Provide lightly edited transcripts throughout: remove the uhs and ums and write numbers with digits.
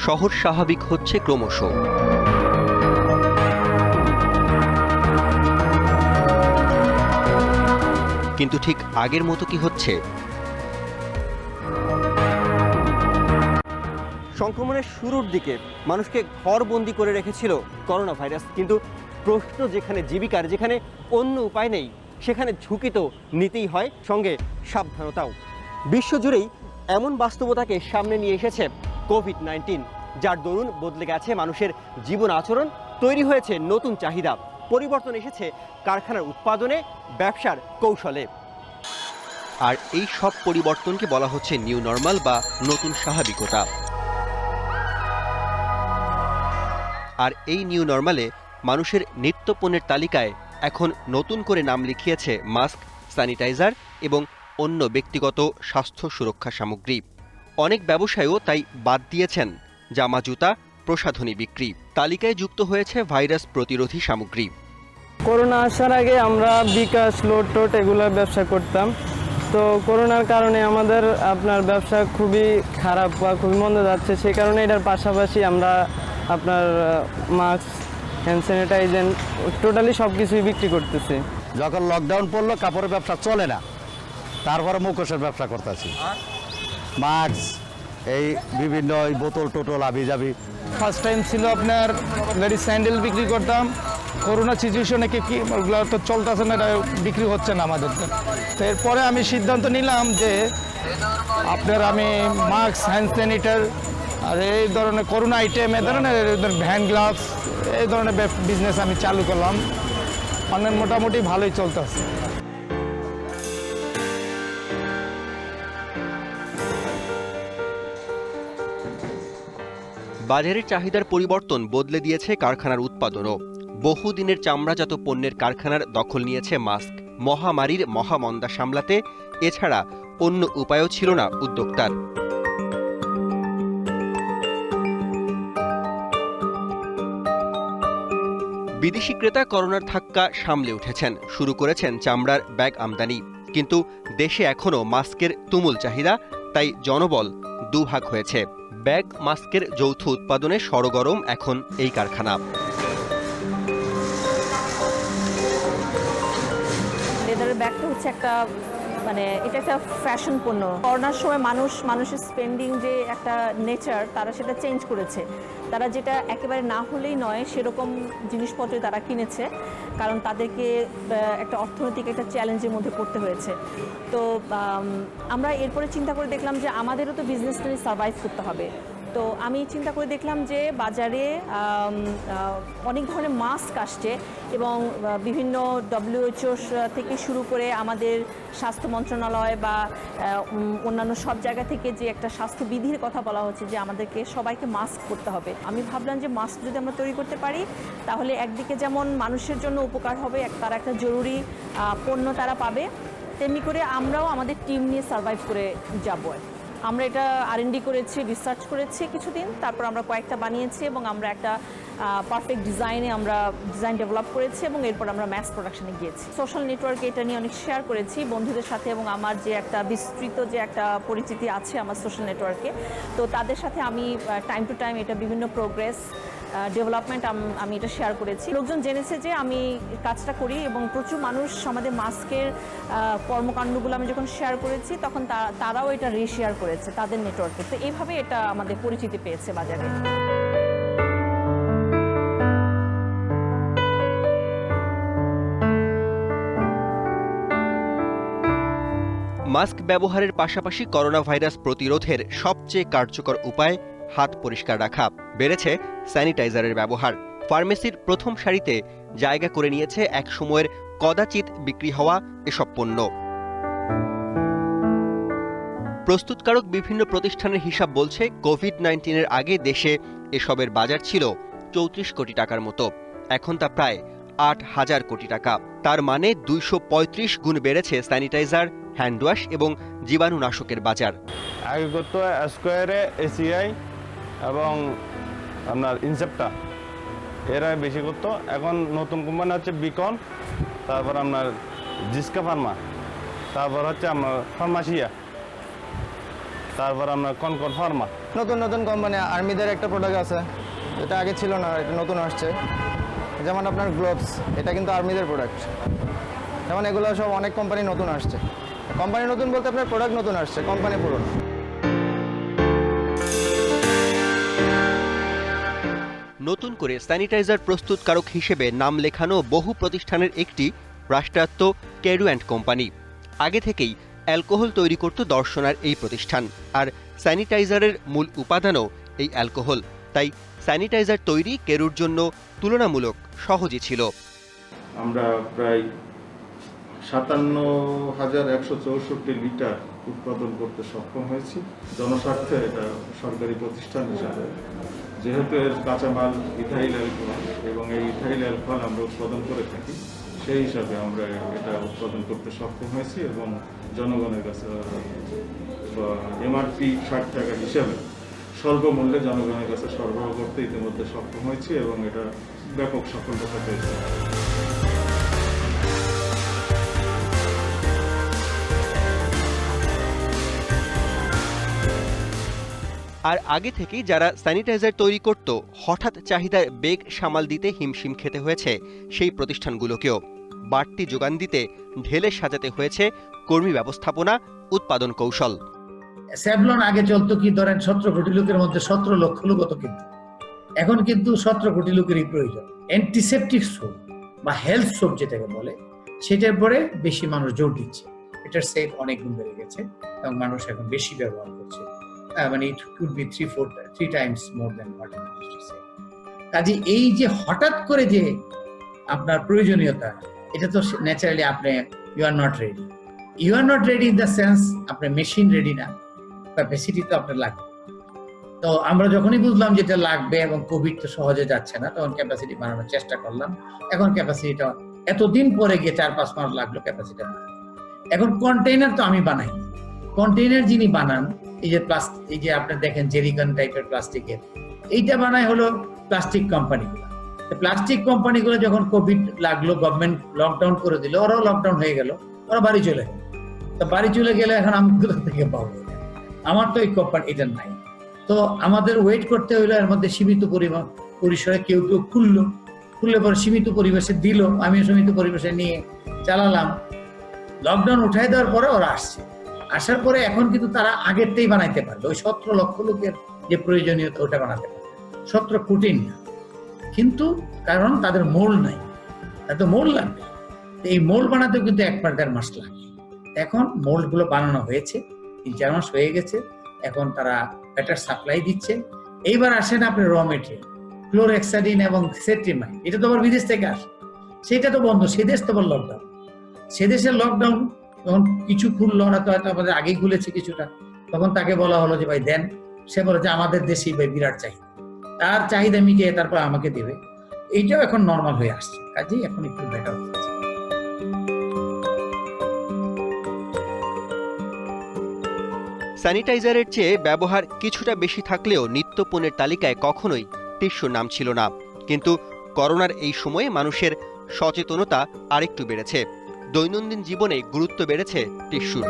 শহর স্বাভাবিক হচ্ছে ক্রমশ। কিন্তু ঠিক আগের মতো কি হচ্ছে? সংক্রমণের শুরুর দিকে মানুষকে ঘরবন্দি করে রেখেছিল করোনা ভাইরাস, কিন্তু প্রশ্ন যেখানে জীবিকার, যেখানে অন্য উপায় নেই, সেখানে ঝুঁকি তো নিতেই হয়, সঙ্গে সাবধানতাও। বিশ্বজুড়েই এমন বাস্তবতাকে সামনে নিয়ে এসেছে কোভিড-19, যার দরুন বদলে গেছে মানুষের জীবন আচরণ, তৈরি হয়েছে নতুন চাহিদা, পরিবর্তন এসেছে কারখানার উৎপাদনে, ব্যবসার কৌশলে। আর এই সব পরিবর্তনকে বলা হচ্ছে নিউ নর্মাল বা নতুন স্বাভাবিকতা। আর এই নিউ নর্মালে মানুষের নিত্যপণ্যের তালিকায় এখন নতুন করে নাম লিখিয়েছে মাস্ক, স্যানিটাইজার এবং অন্য ব্যক্তিগত স্বাস্থ্য সুরক্ষা সামগ্রী। অনেক ব্যবসায়ীও তাই বাদ দিয়েছেন জামা, জুতা, প্রসাধনী বিক্রি। তালিকায় যুক্ত হয়েছে ভাইরাস প্রতিরোধী সামগ্রী। করোনা আসার আগে আমরা বিকাশ, লোড এগুলো ব্যবসা করতাম। তো করোনার কারণে আমাদের আপনার ব্যবসা খুবই খারাপ বা খুবই মন্দ যাচ্ছে। সেই কারণে এটার পাশাপাশি আমরা আপনার মাস্ক, হ্যান্ড স্যানিটাইজার, টোটালি সব কিছুই বিক্রি করতেছি। যখন লকডাউন পড়লো কাপড়ের ব্যবসা চলে না, তারপরে মুখোশের ব্যবসা করতেছি। মাস্ক, এই বিভিন্ন বোতল টোটল আবি যাবি। ফার্স্ট টাইম ছিল আপনার লেডিস স্যান্ডেল বিক্রি করতাম। করোনা সিচুয়েশনে কি ওগুলো তো চলতেছে না, এটা বিক্রি হচ্ছে না আমাদের। তো এরপরে আমি সিদ্ধান্ত নিলাম যে আমি মাস্ক, হ্যান্ড স্যানিটাইজার আর এই ধরনের করোনা আইটেম, এই ধরনের হ্যান্ড গ্লাভস, এই ধরনের বিজনেস আমি চালু করলাম। মানে মোটামুটি ভালোই চলতেছে। বাজারের চাহিদার পরিবর্তন বদলে দিয়েছে কারখানার উৎপাদনও। বহুদিনের চামড়াজাত পণ্যের কারখানার দখল নিয়েছে মাস্ক। মহামারীর মহামন্দা সামলাতে এছাড়া অন্য উপায়ও ছিল না উদ্যোক্তার। বিদেশি ক্রেতা করোনার ধাক্কা সামলে উঠেছেন, শুরু করেছেন চামড়ার ব্যাগ আমদানি। কিন্তু দেশে এখনও মাস্কের তুমুল চাহিদা, তাই জনবল দুভাগ হয়েছে। ব্যাগ, মাস্কের যৌথ উৎপাদনে সরগরম এখন এই কারখানা। লেদারের ব্যাগটা হচ্ছে একটা এটা একটা ফ্যাশন পণ্য। করোনার সময় মানুষের স্পেন্ডিং যে একটা নেচার, তারা সেটা চেঞ্জ করেছে। তারা যেটা একেবারে না হলেই নয় সেরকম জিনিসপত্র তারা কিনেছে, কারণ তাদেরকে একটা অর্থনৈতিক একটা চ্যালেঞ্জের মধ্যে পড়তে হয়েছে। তো আমরা এরপরে চিন্তা করে দেখলাম যে আমাদেরও তো বিজনেসটা সার্ভাইভ করতে হবে। তো আমি চিন্তা করে দেখলাম যে বাজারে অনেক ধরনের মাস্ক আসছে এবং বিভিন্ন WHO থেকে শুরু করে আমাদের স্বাস্থ্য মন্ত্রণালয় বা অন্যান্য সব জায়গা থেকে যে একটা স্বাস্থ্যবিধির কথা বলা হচ্ছে যে আমাদেরকে সবাইকে মাস্ক করতে হবে। আমি ভাবলাম যে মাস্ক যদি আমরা তৈরি করতে পারি তাহলে একদিকে যেমন মানুষের জন্য উপকার হবে, তারা একটা জরুরি পণ্য তারা পাবে, তেমনি করে আমরাও আমাদের টিম নিয়ে সার্ভাইভ করে যাব। আমরা এটা R&D করেছি, রিসার্চ করেছি কিছুদিন, তারপর আমরা কয়েকটা বানিয়েছি এবং আমরা একটা পারফেক্ট ডিজাইন ডেভেলপ করেছি এবং এরপর আমরা ম্যাস প্রোডাকশনে গিয়েছি। সোশ্যাল নেটওয়ার্কে এটা নিয়ে অনেক শেয়ার করেছি বন্ধুদের সাথে, এবং আমার যে একটা বিস্তৃত যে একটা পরিচিতি আছে আমার সোশ্যাল নেটওয়ার্কে, তো তাদের সাথে আমি টাইম টু টাইম এটা বিভিন্ন প্রোগ্রেস, ডেভেলপমেন্ট আমি এটা শেয়ার করেছি। লোকজন জেনেছে যে আমি কাজটা করি এবং প্রচুর মানুষ আমাদের মাস্কের কর্মকাণ্ডগুলো আমি যখন শেয়ার করেছি তখন তারাও এটা রিশেয়ার করেছে তাদের নেটওয়ার্কে। তো এইভাবে এটা আমাদের পরিচিতি পেয়েছে বাজারে। মাস্ক ব্যবহারের পাশাপাশি করোনা ভাইরাস প্রতিরোধের সবচেয়ে কার্যকর উপায় হাত পরিষ্কার রাখা। বেড়েছে স্যানিটাইজারের ব্যবহার। ফার্মেসির প্রথম সারিতে জায়গা করে নিয়েছে এক সময়ের কদাচিৎ বিক্রি হওয়া এসব পণ্য। প্রস্তুতকারক বিভিন্ন প্রতিষ্ঠানের হিসাব বলছে কোভিড-19-এর আগে দেশে এসবের বাজার ছিল 34 কোটি টাকার মতো। এখন তা প্রায় 8,000 কোটি টাকা। তার মানে 235 গুণ বেড়েছে স্যানিটাইজার, হ্যান্ডওয়াশ এবং জীবাণুনাশকের বাজার। আগে করতো স্কোয়ারে, এসিআই এবং আপনার ইনসেপ্টা, এরা বেশি করতো। এখন নতুন কোম্পানি হচ্ছে বিকন, তারপর আপনার জিসকা ফার্মা, তারপর হচ্ছে আপনার ফার্মাসিয়া, তারপর আপনার কনকন ফার্মা। নতুন নতুন কোম্পানি আর্মিদের একটা প্রোডাক্ট আছে, এটা আগে ছিল না, এটা নতুন আসছে। যেমন আপনার গ্লোভস, এটা কিন্তু আর্মিদের প্রোডাক্ট। যেমন এগুলো সব অনেক কোম্পানি নতুন আসছে। কোম্পানি নতুন বলতে আপনার প্রোডাক্ট নতুন আসছে, কোম্পানি পুরনো। নতুন করে স্যানিটাইজার প্রস্তুতকারক হিসেবে নাম লেখানো বহু প্রতিষ্ঠানের একটি রাষ্ট্রায়ত্ত কেরু অ্যান্ড কোম্পানি। আগে থেকেই অ্যালকোহল তৈরি করত দর্শনার এই প্রতিষ্ঠান, আর স্যানিটাইজারের মূল উপাদানও এই অ্যালকোহল। তাই স্যানিটাইজার তৈরি কেরুর জন্য তুলনামূলক সহজই ছিল। আমরা প্রায় 57,164 লিটার উৎপাদন করতে সক্ষম হয়েছি। জনস্বার্থে এটা সরকারি প্রতিষ্ঠান হিসাবে, যেহেতু এর কাঁচামাল ইথাইল অ্যালকোহল এবং এই ইথাইল অ্যালকোহল আমরা উৎপাদন করে থাকি, সেই হিসাবে আমরা এটা উৎপাদন করতে সক্ষম হয়েছি এবং জনগণের কাছে এমআরপি 60 টাকা হিসাবে স্বল্প মূল্যে জনগণের কাছে সরবরাহ করতে ইতিমধ্যে সক্ষম হয়েছি এবং এটা ব্যাপক সফলতা পেয়েছে। আর আগে থেকেই যারা স্যানিটাইজার তৈরি করত, হঠাৎ চাহিদার বেগ সামাল দিতে হিমশিম খেতে হয়েছে সেই প্রতিষ্ঠানগুলোকেও। বাড়তি যোগান দিতে ঢেলে সাজাতে হয়েছে কর্মী ব্যবস্থাপনা, উৎপাদন কৌশল। স্যাভলন আগে চলতো কি ধরেন 17 কোটি লোকের মধ্যে 17 লক্ষ লোক হতো, কিন্তু এখন কিন্তু 17 কোটি লোকেরই প্রয়োজন। অ্যান্টিসেপটিক সোপ বা হেলথ সোপ যেটাকে বলে, সেটার পরে বেশি মানুষ জোর দিচ্ছে। এটার সেল অনেক গুণ বেড়ে গেছে এবং মানুষ এখন বেশি ব্যবহার করছে। মানে it could be 3 times more than what it used to say. কাজে এই যে হঠাৎ করে যে আপনার প্রয়োজনীয়তা, এটা তো ন্যাচারালি আপনি you are not ready. You are not ready in the sense আপনার মেশিন রেডি না, ক্যাপাসিটি তো আপনার লাগবে। তো আমরা যখনই বুঝলাম যেটা লাগবে এবং কোভিড তো সহজে যাচ্ছে না, তখন ক্যাপাসিটি বানানোর চেষ্টা করলাম। এখন ক্যাপাসিটিটা এতদিন পরে গিয়ে 4-5 মাস লাগলো ক্যাপাসিটি বানাতে। এখন কন্টেইনার তো আমি বানাই, কন্টেইনার যিনি বানান, এই যে প্লাস্টিক, এই যে আপনি দেখেন জেরিকন টাইপের প্লাস্টিকের, এইটা বানায় হলো প্লাস্টিক কোম্পানিগুলো। প্লাস্টিক কোম্পানিগুলো যখন কোভিড লাগলো, গভর্নমেন্ট লকডাউন করে দিল, ওরাও লকডাউন হয়ে গেল, ওরা বাড়ি চলে গেল। তো বাড়ি চলে গেলে এখন আমি কোথা থেকে পাবো? আমার তো এই কোম্পানি এটা নাই। তো আমাদের ওয়েট করতে হইলো, এর মধ্যে সীমিত পরিসরে কেউ কেউ খুললে পরে সীমিত পরিবেশে দিল, আমিও সীমিত পরিবেশে নিয়ে চালালাম। লকডাউন উঠাই দেওয়ার পরে ওরা আসছে, আসার পরে এখন কিন্তু তারা আগেরটাই বানাইতে পারবে। ওই 17 লক্ষ লোকের যে প্রয়োজনীয়তা ওটা বানাতে পারবে, 17 কোটি না। কিন্তু কারণ তাদের মোল্ড নাই, তাদের মোল্ড লাগবে। এই মোল্ড বানাতেও কিন্তু 1-1.5 মাস লাগে। এখন মোল্ড গুলো বানানো হয়েছে, 3-4 মাস হয়ে গেছে। এখন তারা বেটার সাপ্লাই দিচ্ছে। এইবার আসেন আপনি র মেটেরিয়াল, ক্লোরহেক্সাডিন এবং সেট্রিমাইন, এটা তো আবার বিদেশ থেকে আসে, সেটা তো বন্ধ। সে দেশ তো লকডাউন, সে দেশের লকডাউন তখন কিছু খুললো না, তো হয়তো আমাদের আগেই খুলেছে কিছুটা। তখন তাকে বলা হলো যে ভাই দেন, সে বলে যে আমাদের দেশেই ভাই বিরাট চাহিদা, তার চাহিদা মিটিয়ে তারপর আমাকে দেবে। এইটাও এখন নর্মাল হয়ে আসছে, কাজেই এখন একটু বেটার হচ্ছে। স্যানিটাইজারের চেয়ে ব্যবহার কিছুটা বেশি থাকলেও নিত্যপণ্যের তালিকায় কখনোই টিস্যুর নাম ছিল না। কিন্তু করোনার এই সময়ে মানুষের সচেতনতা আরেকটু বেড়েছে। দৈনন্দিন জীবনে গুরুত্ব বেড়েছে টিস্যুর।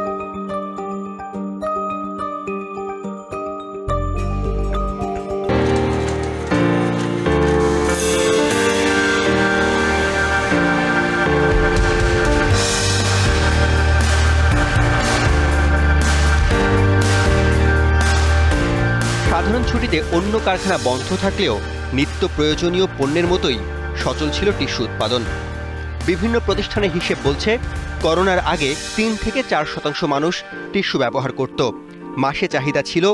সাধারণ ছুটিতে অন্য কারখানা বন্ধ থাকলেও নিত্য প্রয়োজনীয় পণ্যের মতোই সচল ছিল টিস্যু উৎপাদন। বিভিন্ন প্রতিষ্ঠানের হিসেব বলছে, করোনার আগে 3-4% মানুষ টিস্যু ব্যবহার করত। মাসে চাহিদা ছিল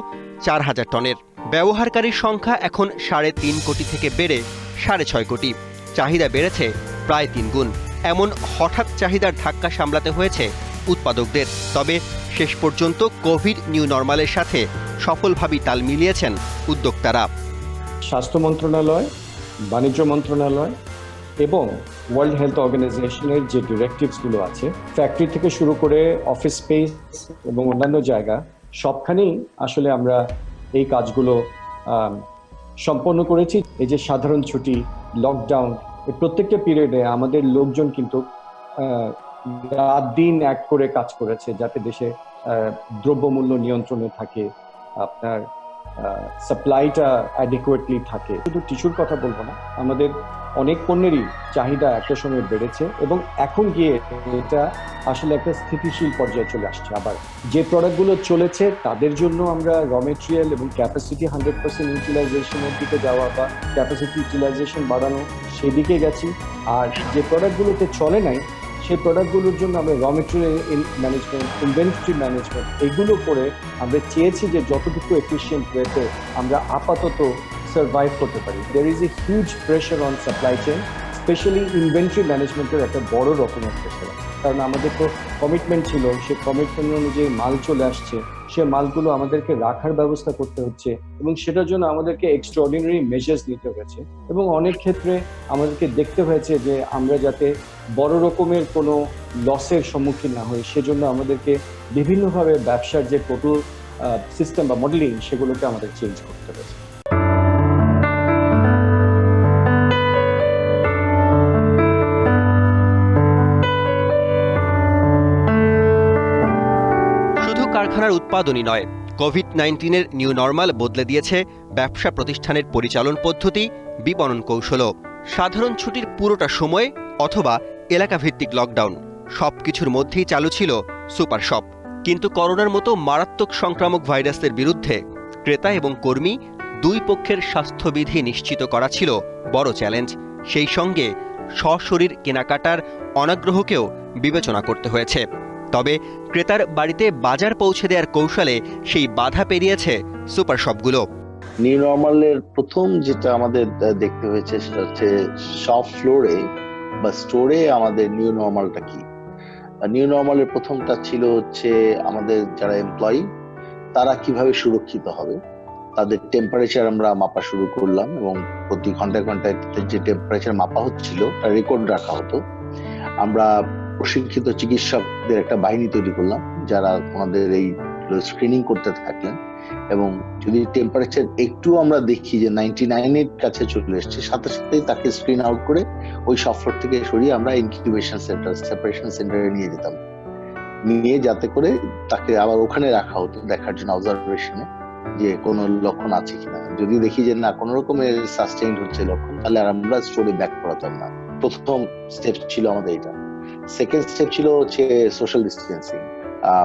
4,000 টনের। ব্যবহারকারীর সংখ্যা এখন 3.5 কোটি থেকে বেড়ে 6.5 কোটি। চাহিদা বেড়েছে প্রায় 3 গুণ। এমন হঠাৎ চাহিদার ধাক্কা সামলাতে হয়েছে উৎপাদকদের। তবে শেষ পর্যন্ত কোভিড নিউ নর্মালের সাথে সফলভাবেই তাল মিলিয়েছেন উদ্যোক্তারা। স্বাস্থ্য মন্ত্রণালয়, বাণিজ্য মন্ত্রণালয় এবং ওয়ার্ল্ড হেলথ অর্গানাইজেশনের যে ডিরেক্টিভসগুলো আছে, ফ্যাক্টরি থেকে শুরু করে অফিস স্পেস এবং অন্যান্য জায়গা, সবখানেই আসলে আমরা এই কাজগুলো সম্পন্ন করেছি। এই যে সাধারণ ছুটি, লকডাউন, এই প্রত্যেকটা পিরিয়ডে আমাদের লোকজন কিন্তু রাত দিন এক করে কাজ করেছে, যাতে দেশে দ্রব্যমূল্য নিয়ন্ত্রণে থাকে, আপনার সাপ্লাইটা অ্যাডিকুয়েটলি থাকে। শুধু টিস্যুর কথা বলবো না, আমাদের অনেক পণ্যেরই চাহিদা একটা সময় বেড়েছে এবং এখন গিয়ে এটা আসলে একটা স্থিতিশীল পর্যায়ে চলে আসছে। আবার যে প্রোডাক্টগুলো চলেছে তাদের জন্য আমরা র মেটেরিয়াল এবং ক্যাপাসিটি 100% ইউটিলাইজেশনের দিকে যাওয়া বা ক্যাপাসিটি ইউটিলাইজেশন বাড়ানো সেদিকে গেছি। আর যে প্রোডাক্টগুলোতে চলে নাই সেই প্রোডাক্টগুলোর জন্য আমরা র মেটেরিয়াল ম্যানেজমেন্ট, ইনভেন্টরি ম্যানেজমেন্ট এগুলো করে আমরা চেয়েছি যে যতটুকু এফিশিয়েন্ট ওয়েতে আমরা আপাতত সার্ভাইভ করতে পারি। There is a huge pressure on supply chain, specially inventory ম্যানেজমেন্টের একটা বড় রকমের প্রেশার আছে। কারণ আমাদের তো কমিটমেন্ট ছিল, সেই কমিটমেন্ট অনুযায়ী মাল চলে আসছে, সে মালগুলো আমাদেরকে রাখার ব্যবস্থা করতে হচ্ছে এবং সেটার জন্য আমাদেরকে এক্সট্রাঅর্ডিনারি মেজার্স নিতে হয়েছে এবং অনেক ক্ষেত্রে আমাদেরকে দেখতে হয়েছে যে আমরা যাতে বড় রকমের কোনো লসের সম্মুখীন না হই, সেজন্য আমাদেরকে বিভিন্নভাবে ব্যবসার যে টোটাল সিস্টেম বা মডেলিং সেগুলোকে আমাদের চেঞ্জ করতে হয়েছে। কারখানার উৎপাদনই নয়, কোভিড-19-এর নিউ নর্মাল বদলে দিয়েছে ব্যবসা প্রতিষ্ঠানের পরিচালন পদ্ধতি, বিপণন কৌশলও। সাধারণ ছুটির পুরোটা সময় অথবা এলাকাভিত্তিক লকডাউন সবকিছুর মধ্যেই চালু ছিল সুপার শপ। কিন্তু করোনার মতো মারাত্মক সংক্রামক ভাইরাসের বিরুদ্ধে ক্রেতা এবং কর্মী দুই পক্ষের স্বাস্থ্যবিধি নিশ্চিত করা ছিল বড় চ্যালেঞ্জ। সেই সঙ্গে সশরীর কেনাকাটার অনাগ্রহকেও বিবেচনা করতে হয়েছে। তবে ক্রেতার বাড়িতে বাজার পৌঁছে দেওয়ার কৌশলে সেই বাধা পেরিয়েছে সুপার শপগুলো। নিউ নর্মালের প্রথম যেটা আমাদের দেখতে হয়েছে সেটা হচ্ছে শপ ফ্লোরে বা স্টোরে আমাদের নিউ নর্মালটা কি। নিউ নর্মালের প্রথমটা ছিল হচ্ছে আমাদের যারা এমপ্লয়ি তারা কিভাবে সুরক্ষিত হবে, তাদের টেম্পারেচার আমরা মাপা শুরু করলাম এবং প্রতি ঘন্টায় ঘন্টায় যে টেম্পারেচার মাপা হচ্ছিল তার রেকর্ড রাখা হতো। আমরা প্রশিক্ষিত চিকিৎসকদের একটা বাহিনী তৈরি করলাম যারা আমাদের এই স্ক্রিনিং করতে থাকলেন এবং যদি টেম্পারেচার একটু আমরা দেখি যে 99-এর কাছে চলে এসছে, সাথে সাথেই তাকে স্ক্রিন আউট করে ওই শপ ফ্লোর থেকে সরিয়ে আমরা ইনকিউবেশন সেন্টার, সেপারেশন সেন্টারে নিয়ে যেতাম, নিয়ে যাতে করে তাকে আবার ওখানে রাখা হতো দেখার জন্য অবজারভেশনে যে কোনো লক্ষণ আছে কিনা। যদি দেখি যে না কোনো রকমের সাস্টেইনড হচ্ছে লক্ষণ, তাহলে আর আমরা স্টোরে ব্যাক করাতাম না। প্রথম স্টেপ ছিল আমাদের এটা। সেকেন্ড স্টেপ ছিল হচ্ছে সোশ্যাল ডিস্টেন্সিং।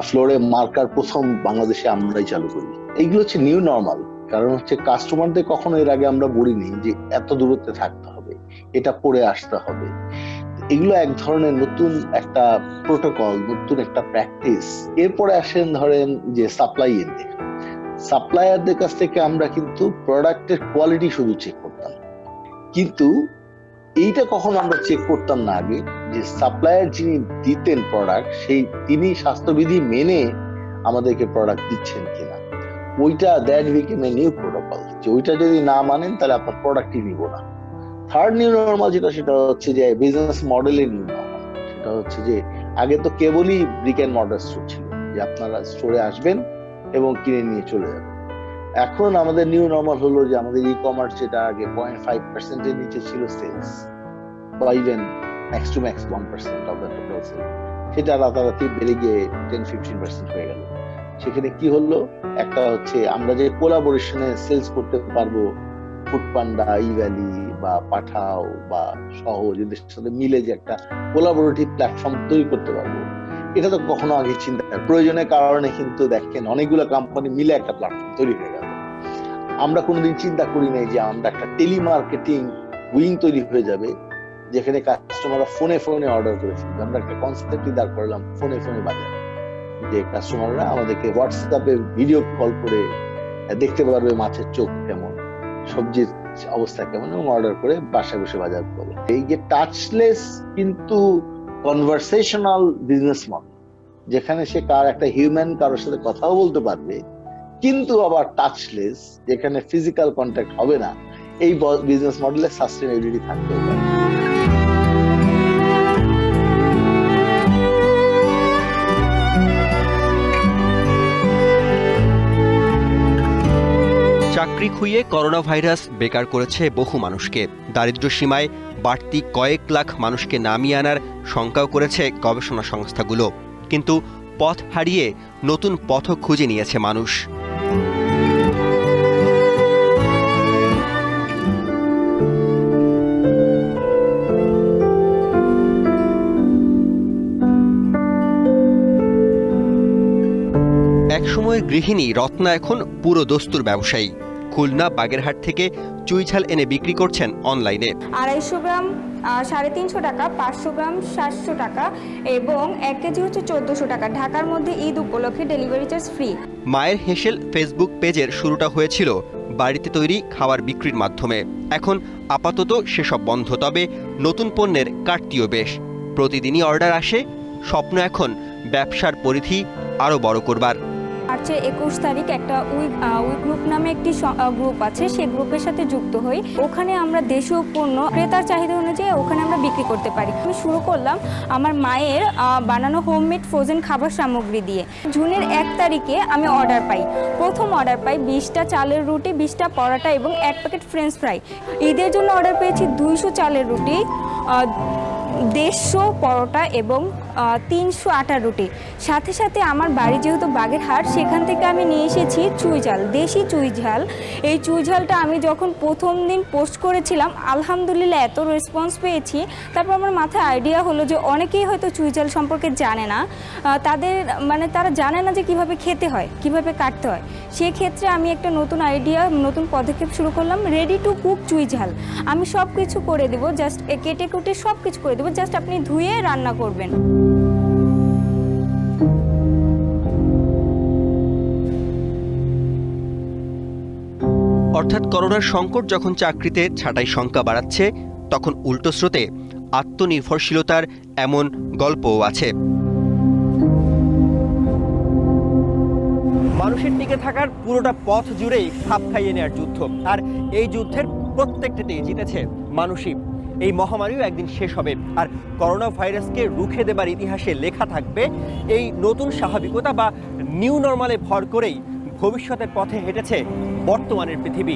ফ্লোরে মার্কার প্রথম বাংলাদেশে আমরাই চালু করি। এইগুলো হচ্ছে নিউ নর্মাল, কারণ হচ্ছে কাস্টমারদের কখনো এর আগে আমরা বলিনি যে এত দূরত্বে থাকতে হবে, এটা পরে আসতে হবে। এগুলো এক ধরনের নতুন একটা প্রোটোকল, নতুন একটা প্র্যাকটিস। এরপরে আসেন ধরেন যে সাপ্লায়ারদের কাছ থেকে আমরা কিন্তু প্রোডাক্টের কোয়ালিটি শুধু চেক করতাম, কিন্তু এইটা কখনো আমরা চেক করতাম না আগে যে সাপ্লায়ার যিনি দিতেন প্রোডাক্ট তিনি স্বাস্থ্যবিধি মেনে আমাদেরকে প্রোডাক্ট দিচ্ছেন কিনা। ওইটা that became a new protocol, যে ওইটা যদি না মানেন তাহলে আপনার প্রোডাক্টই নিব না। থার্ড নিউ নর্মাল সেটা হচ্ছে যে বিজনেস মডেলের নিউ নর্মাল। সেটা হচ্ছে যে আগে তো কেবলই ব্রিক এন্ড মর্টার স্টোর ছিল, যে আপনারা স্টোরে আসবেন এবং কিনে নিয়ে চলে যাবেন। এখন আমাদের নিউ নর্মাল হলো যে আমাদের ই কমার্স যেটা আগে 0.5%-এর নিচে ছিল সেলস, বা even max to max 1% of the total sale, সেটা রাতারাতি বেড়ে গিয়ে 10-15% হয়ে গেল। সেখানে কি হলো, একটা হচ্ছে আমরা যে কোলাবোরেশনে সেলস করতে পারবো, ফুডপান্ডা, ই-ভ্যালি বা পাঠাও বা সহজ এদের সাথে মিলে যে একটা কোলাবোরেটিভ প্ল্যাটফর্ম তৈরি করতে পারবো, এটা তো কখনো আগে চিন্তা প্রয়োজনের কারণে কিন্তু দেখেন অনেকগুলো কোম্পানি মিলে একটা প্ল্যাটফর্ম তৈরি হয়ে গেল। আমরা কোনোদিন চিন্তা করি নাই যে আমরা একটা টেলিমার্কেটিং উইং তৈরি হয়ে যাবে, যেখানে কাস্টমাররা ফোনে ফোনে অর্ডার করে ফেলবে। আমরা একটা কনসেপ্টই দাঁড় করলাম ফোনে ফোনে বাজার, যে কাস্টমাররা আমাদেরকে হোয়াটসঅ্যাপে ভিডিও কল করে দেখতে পারবে মাছের চোখ কেমন, সবজির অবস্থা কেমন, এবং অর্ডার করে বাসায় বসে বাজার করে। এই যে টাচলেস কিন্তু কনভারসেশনাল বিজনেস মডেল, যেখানে সে একটা হিউম্যান কারোর সাথে কথাও বলতে পারবে, কিন্তু আবার টাচলেস, যেখানে ফিজিক্যাল কন্ট্যাক্ট হবে না, এই বিজনেস মডেলে সাস্টেইনেবিলিটি থাকতে হবে। চাকরি খুইয়ে করোনা ভাইরাস বেকার করেছে বহু মানুষকে। দারিদ্র্য সীমায় বাড়তি কয়েক লাখ মানুষকে নামিয়ে আনার শঙ্কাও করেছে গবেষণা সংস্থাগুলো। কিন্তু পথ হারিয়ে নতুন পথ খুঁজে নিয়েছে মানুষ। একসময়ের গৃহিণী রত্না এখন পুরো দস্তুর ব্যবসায়ী। খুলনা বাগেরহাট থেকে চুইঝাল এনে বিক্রি করছেন অনলাইনে। 250 গ্রাম 350 টাকা, 500 গ্রাম 700 টাকা এবং 1 কেজি হচ্ছে 1400 টাকা। ঢাকার মধ্যে ঈদ উপলক্ষে ডেলিভারি চার্জ ফ্রি। মায়ের হেসেল ফেসবুক পেজের শুরুটা হয়েছিল বাড়িতে তৈরি খাবার বিক্রির মাধ্যমে। এখন আপাতত সেসব বন্ধ, তবে নতুন পণ্যের কাটতিও বেশ। প্রতিদিনই অর্ডার আসে, স্বপ্ন এখন ব্যবসার পরিধি আরও বড় করবার। মার্চের 21 তারিখ একটা উই গ্রুপ নামে একটি গ্রুপ আছে, সেই গ্রুপের সাথে যুক্ত হই। ওখানে আমরা দেশীয় পণ্য ক্রেতার চাহিদা অনুযায়ী ওখানে আমরা বিক্রি করতে পারি। আমি শুরু করলাম আমার মায়ের বানানো হোমমেড ফ্রোজেন খাবার সামগ্রী দিয়ে। জুনের 1 তারিখে আমি অর্ডার পাই, প্রথম অর্ডার পাই 20টা চালের রুটি, 20টা পরোটা এবং 1 প্যাকেট ফ্রেঞ্চ ফ্রাই। ঈদের জন্য অর্ডার পেয়েছি 200 চালের রুটি, 150 পরোটা এবং 300 আটার রুটি। সাথে সাথে আমার বাড়ি যেহেতু বাগেরহাট, সেখান থেকে আমি নিয়ে এসেছি চুইঝাল, দেশি চুইঝাল। এই চুইঝালটা আমি যখন প্রথম দিন পোস্ট করেছিলাম, আলহামদুলিল্লাহ এত রেসপন্স পেয়েছি। তারপর আমার মাথায় আইডিয়া হলো যে অনেকেই হয়তো চুইঝাল সম্পর্কে জানে না, তারা জানে না যে কিভাবে খেতে হয়, কিভাবে কাটতে হয়। সেক্ষেত্রে আমি একটা নতুন আইডিয়া, নতুন পদক্ষেপ শুরু করলাম, রেডি টু কুক চুইঝাল। আমি সব কিছু করে দেবো, জাস্ট কেটে কুটে সব কিছু করে দেবো, জাস্ট আপনি ধুয়ে রান্না করবেন। অর্থাৎ করোনার সংকট যখন চাকরিতে ছাঁটাই সংখ্যা বাড়াচ্ছে, তখন উল্টো স্রোতে আত্মনির্ভরশীলতার এমন গল্পও আছে। মানুষের টিকে থাকার পুরোটা পথ জুড়েই খাপ খাইয়ে নেওয়ার যুদ্ধ, আর এই যুদ্ধের প্রত্যেকটাতেই জিতেছে মানুষই। এই মহামারীও একদিন শেষ হবে, আর করোনা ভাইরাসকে রুখে দেবার ইতিহাসে লেখা থাকবে এই নতুন স্বাভাবিকতা বা নিউ নর্মালে ভর করেই ভবিষ্যতের পথে হেঁটেছে বর্তমানের পৃথিবী।